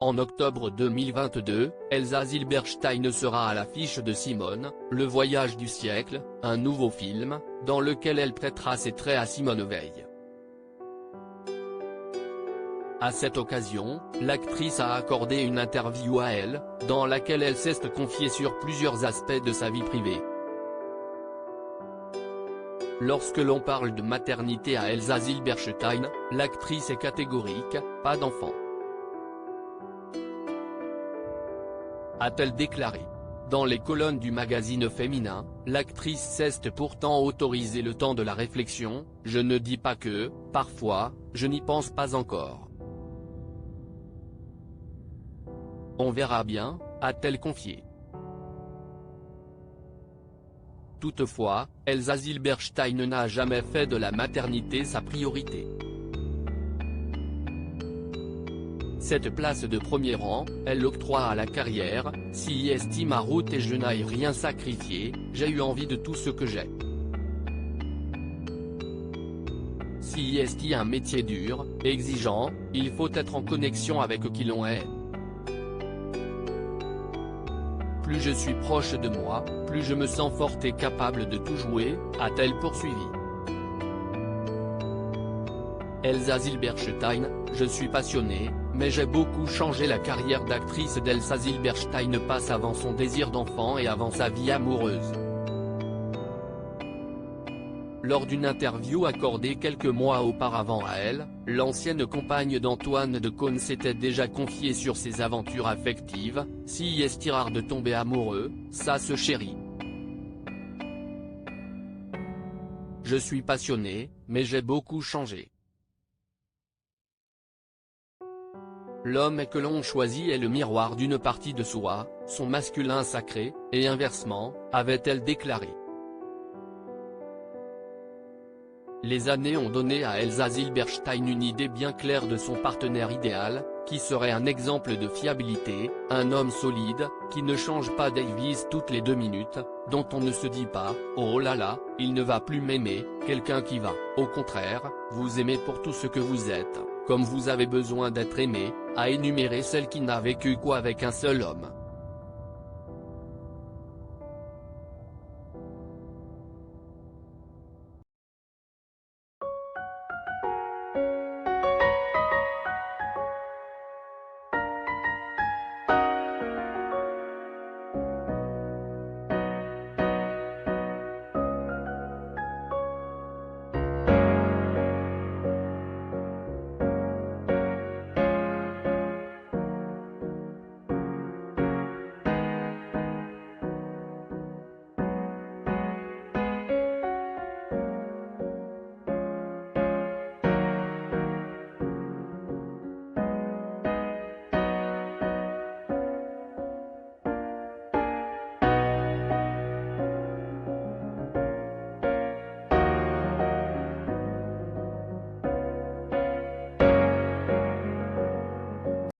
En octobre 2022, Elsa Zilberstein sera à l'affiche de Simone, Le Voyage du siècle, un nouveau film, dans lequel elle prêtera ses traits à Simone Veil. À cette occasion, l'actrice a accordé une interview à Elle, dans laquelle elle s'est confiée sur plusieurs aspects de sa vie privée. Lorsque l'on parle de maternité à Elsa Zilberstein, l'actrice est catégorique, pas d'enfant. A-t-elle déclaré. Dans les colonnes du magazine féminin, l'actrice s'est pourtant autorisé le temps de la réflexion, je ne dis pas que, parfois, je n'y pense pas encore. On verra bien, a-t-elle confié. Toutefois, Elsa Zilberstein n'a jamais fait de la maternité sa priorité. Cette place de premier rang, elle l'octroie à la carrière, s'y estime ma route et je n'ai rien sacrifié, j'ai eu envie de tout ce que j'ai. Si est un métier dur, exigeant, il faut être en connexion avec qui l'on est. Plus je suis proche de moi, plus je me sens forte et capable de tout jouer, a-t-elle poursuivi. Elsa Zilberstein, je suis passionnée, mais j'ai beaucoup changé. La carrière d'actrice d'Elsa Zilberstein passe avant son désir d'enfant et avant sa vie amoureuse. Lors d'une interview accordée quelques mois auparavant à Elle, l'ancienne compagne d'Antoine de Caunes s'était déjà confiée sur ses aventures affectives, si est rare de tomber amoureux, ça se chérit. Je suis passionnée, mais j'ai beaucoup changé. L'homme que l'on choisit est le miroir d'une partie de soi, son masculin sacré, et inversement, avait-elle déclaré. Les années ont donné à Elsa Zilberstein une idée bien claire de son partenaire idéal, qui serait un exemple de fiabilité, un homme solide, qui ne change pas d'avis toutes les 2 minutes, dont on ne se dit pas « oh là là, il ne va plus m'aimer », quelqu'un qui va, au contraire, vous aimer pour tout ce que vous êtes, comme vous avez besoin d'être aimé, a énuméré celle qui n'a vécu qu'avec un seul homme.